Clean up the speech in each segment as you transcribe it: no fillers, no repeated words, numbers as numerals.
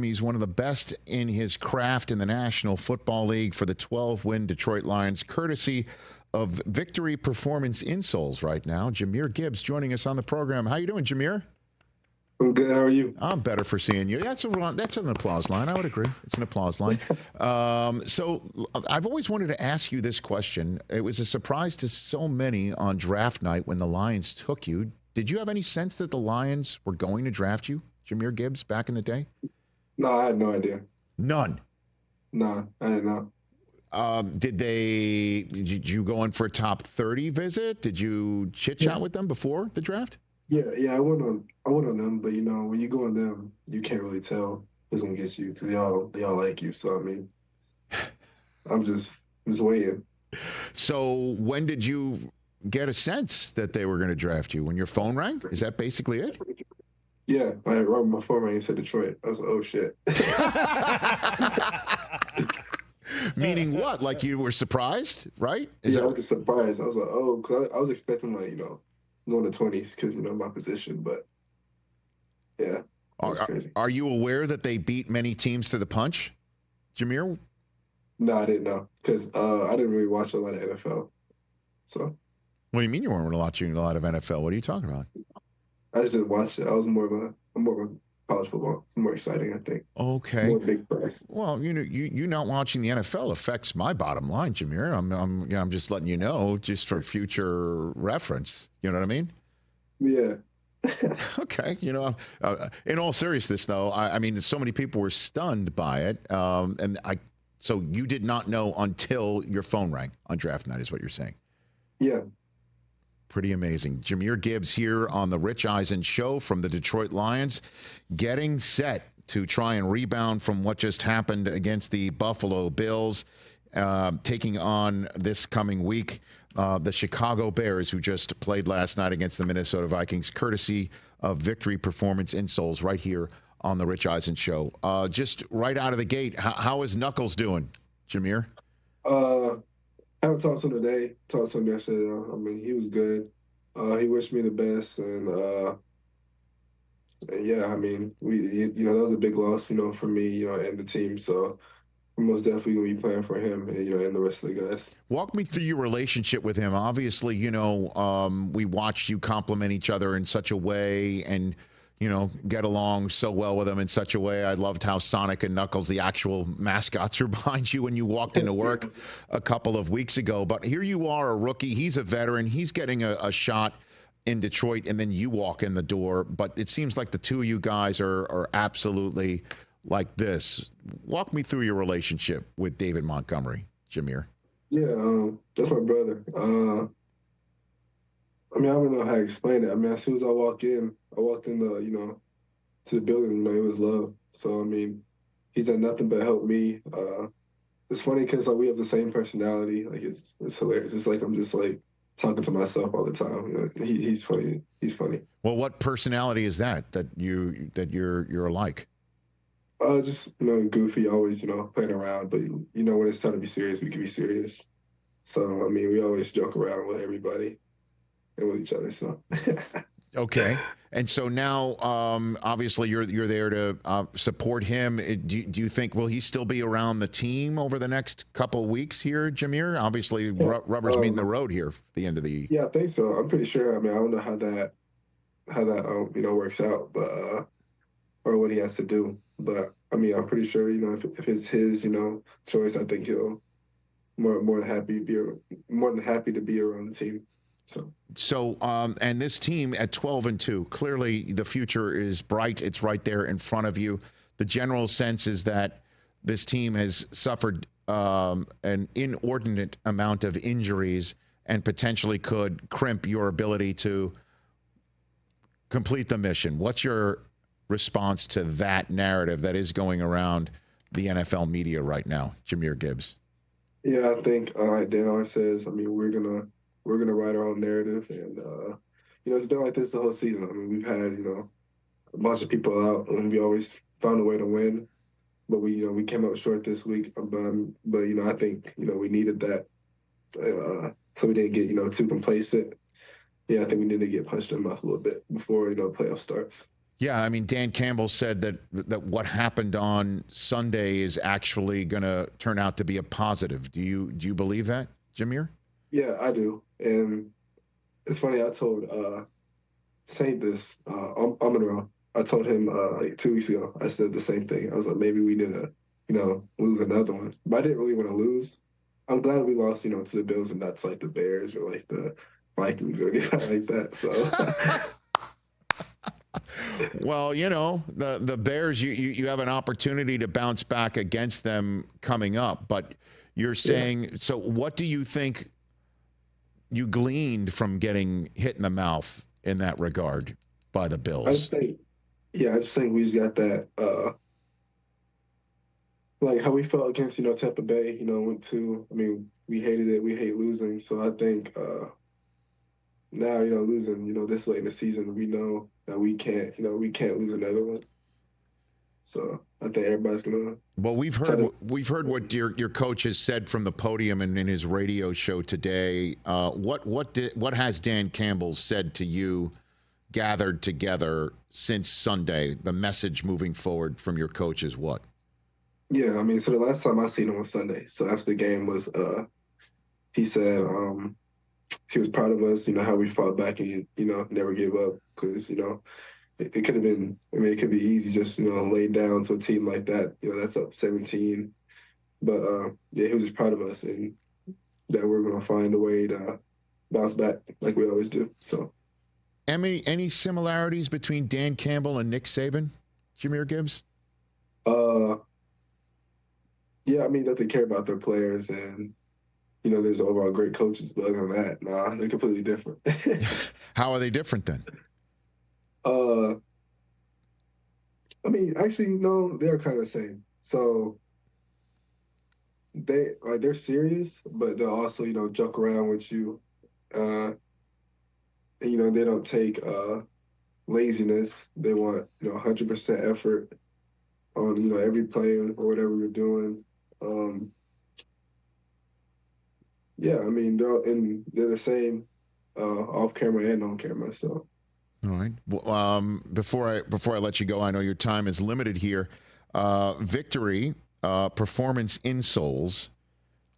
He's one of the best in his craft in the National Football League for the 12-win Detroit Lions, courtesy of Victory Performance Insoles right now. Jahmyr Gibbs joining us on the program. How you doing, Jahmyr? I'm good. How are you? I'm better for seeing you. That's an applause line. I would agree. It's an applause line. So I've always wanted to ask you this question. It was a surprise to so many on draft night when the Lions took you. Did you have any sense that the Lions were going to draft you, Jahmyr Gibbs, back in the day? No, I had no idea. None. No, I didn't know. Did you go in for a top 30 visit? Did you chit chat with them before the draft? Yeah, I went on them, but when you go on them, you can't really tell who's gonna get you because they all like you. So I mean, I'm just waiting. So when did you get a sense that they were going to draft you? When your phone rang? Is that basically it? Yeah, my phone rang and said Detroit. I was like, oh shit. Meaning what? Like you were surprised, right? I was surprised. I was like, oh, because I was expecting in the 20s because my position, but yeah, that's crazy. Are you aware that they beat many teams to the punch, Jahmyr? No, I didn't know because I didn't really watch a lot of NFL. So. What do you mean you weren't watching a lot of NFL? What are you talking about? I just didn't watch it. I'm more of a college football. It's more exciting, I think. Okay. More big price. Well, you not watching the NFL affects my bottom line, Jahmyr. I'm just letting you know, just for future reference. You know what I mean? Yeah. Okay. In all seriousness, though, I mean, so many people were stunned by it, so you did not know until your phone rang on draft night, is what you're saying? Yeah. Pretty amazing. Jahmyr Gibbs here on the Rich Eisen Show from the Detroit Lions, getting set to try and rebound from what just happened against the Buffalo Bills, taking on this coming week the Chicago Bears, who just played last night against the Minnesota Vikings, courtesy of Victory Performance Insoles right here on the Rich Eisen Show. Just right out of the gate, how is Knuckles doing, Jahmyr? I haven't talked to him today. Talked to him yesterday. I mean, he was good. He wished me the best, and yeah, I mean, that was a big loss, for me, and the team. So we're most definitely gonna be playing for him, and the rest of the guys. Walk me through your relationship with him. Obviously, we watched you compliment each other in such a way, and get along so well with him in such a way. I loved how Sonic and Knuckles, the actual mascots, were behind you when you walked into work a couple of weeks ago. But here you are, a rookie. He's a veteran. He's getting a shot in Detroit, and then you walk in the door. But it seems like the two of you guys are absolutely like this. Walk me through your relationship with David Montgomery, Jahmyr. Yeah, that's my brother. I mean, I don't know how to explain it. I mean, as soon as I walked in the, to the building, it was love. So, I mean, he's done nothing but help me. It's funny because we have the same personality. Like, it's hilarious. It's like I'm just, talking to myself all the time. He's funny. He's funny. Well, what personality is that you're alike? Just, goofy, always, playing around. But, when it's time to be serious, we can be serious. So, I mean, we always joke around with everybody. With each other, so. Okay, and so now, obviously, you're there to support him. Do you think will he still be around the team over the next couple of weeks here, Jahmyr? Obviously, rubber's meeting the road here for the end of the. Yeah, I think so. I'm pretty sure. I mean, I don't know how that works out, but or what he has to do. But I mean, I'm pretty sure. If it's his choice, I think he'll more than happy to be around the team. So, and this team at 12-2, clearly the future is bright. It's right there in front of you. The general sense is that this team has suffered an inordinate amount of injuries and potentially could crimp your ability to complete the mission. What's your response to that narrative that is going around the NFL media right now, Jahmyr Gibbs? Yeah, I think Dan always says, I mean, we're gonna write our own narrative, and it's been like this the whole season. I mean, we've had a bunch of people out, and we always found a way to win, but we came up short this week. But I think we needed that, so we didn't get too complacent. Yeah, I think we need to get punched in the mouth a little bit before playoff starts. Yeah, I mean, Dan Campbell said that what happened on Sunday is actually going to turn out to be a positive. Do you believe that, Jahmyr? Yeah, I do. And it's funny. I told Saint this Amon-Ra. I told him like 2 weeks ago. I said the same thing. I was like, maybe we need to, lose another one. But I didn't really want to lose. I'm glad we lost, to the Bills and not to like the Bears or like the Vikings or anything like that. So. Well, the Bears, you have an opportunity to bounce back against them coming up, but you're saying, so what do you think you gleaned from getting hit in the mouth in that regard by the Bills? I just think we just got that, like how we felt against, Tampa Bay, we hated it. We hate losing. So I think now, losing, this late in the season, we know that we can't lose another one. So I think everybody's gonna. Well, we've heard what your coach has said from the podium and in his radio show today. What has Dan Campbell said to you, gathered together since Sunday? The message moving forward from your coach is what? Yeah, so the last time I seen him was Sunday. So after the game was, he said he was proud of us. How we fought back and never gave up because it could have been. It could be easy just lay down to a team like that. That's up 17. But yeah, he was just proud of us and that we're gonna find a way to bounce back like we always do. So, any similarities between Dan Campbell and Nick Saban, Jahmyr Gibbs? Yeah, that they care about their players and there's overall great coaches, but other than that, nah, they're completely different. How are they different then? Actually, no, they're kind of the same. So they're serious, but they'll also, joke around with you. And, they don't take laziness. They want, 100% effort on, every play or whatever you're doing. Yeah, they're the same off camera and on camera. So. All right. Well, before I let you go, I know your time is limited here. Victory Performance Insoles.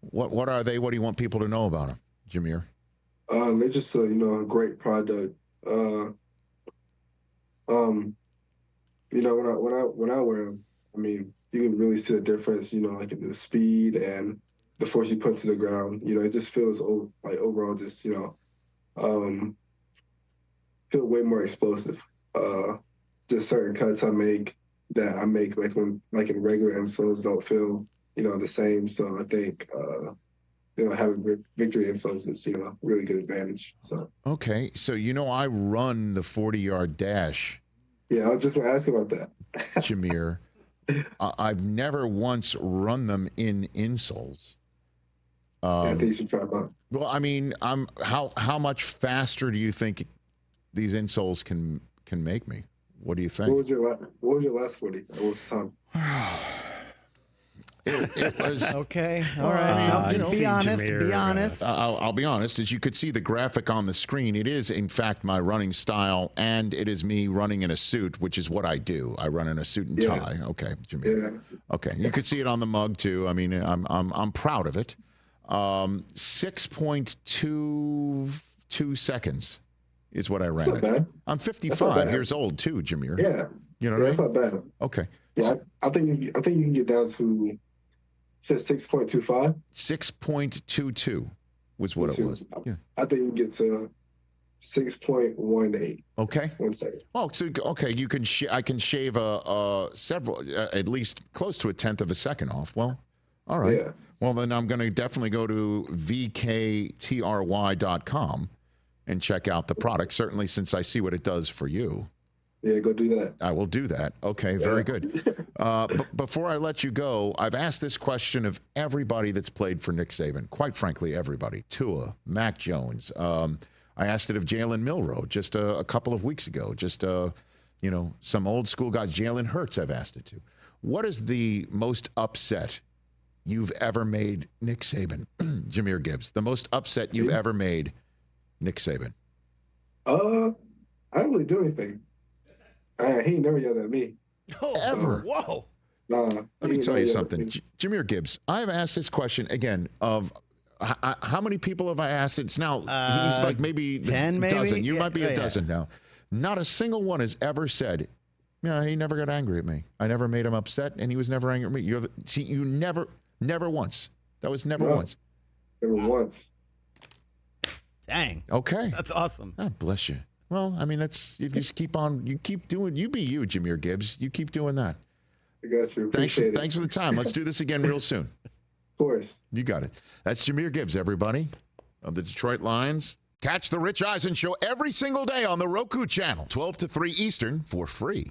What are they? What do you want people to know about them, Jahmyr? They're just a great product. When I wear them, you can really see the difference. Like in the speed and the force you put to the ground. It just feels like overall just feel way more explosive. Just certain cuts I make like in regular insoles don't feel the same. So I think having victory insoles is really good advantage. So okay, so I run the 40-yard dash. Yeah, I was just gonna ask about that, Jahmyr. I've never once run them in insoles. I think you should try them out. Well, how much faster do you think these insoles can make me? What do you think? What was your last 40? What was the time? It was okay. All right. Just be honest. Be honest. I'll be honest. As you could see the graphic on the screen, it is in fact my running style, and it is me running in a suit, which is what I do. I run in a suit and tie. Okay, Jahmyr. Yeah. Okay, you could see it on the mug too. I'm proud of it. 6.22 seconds is what I ran. That's not bad. I'm 55 years old too, Jahmyr. Yeah. That's not bad. Okay. Yeah, I think you can get down to. Said 6.25. 6.22 was what it was. Yeah. I think you can get to 6.18. Okay. 1 second. Oh, so okay, you can. I can shave several, at least close to a tenth of a second off. Well, all right. Yeah. Well, then I'm going to definitely go to vktry.com and check out the product. Certainly, since I see what it does for you. Yeah, go do that. I will do that. Okay, very good. Before I let you go, I've asked this question of everybody that's played for Nick Saban. Quite frankly, everybody. Tua, Mac Jones. I asked it of Jalen Milroe just a couple of weeks ago. Just, some old school guys. Jalen Hurts, I've asked it to. What is the most upset you've ever made Nick Saban? Jahmyr Gibbs. The most upset you've ever made Nick Saban? I don't really do anything. He ain't never yelled at me. Oh, Ever. Whoa. Nah. Let me tell you something. Jahmyr Gibbs, I've asked this question again of how many people have I asked? It's now, he's like maybe 10, a maybe? dozen. You Yeah, might be a yeah. dozen now. Not a single one has ever said, yeah, he never got angry at me. I never made him upset, and he was never angry at me. You never once. That was never once. Never once. Dang. Okay. That's awesome. God bless you. Well, I mean, you just keep on, you keep doing, you be you, Jahmyr Gibbs. You keep doing that. I got you. Appreciate it. Thanks for the time. Let's do this again real soon. Of course. You got it. That's Jahmyr Gibbs, everybody, of the Detroit Lions. Catch the Rich Eisen Show every single day on the Roku Channel, 12 to 3 Eastern, for free.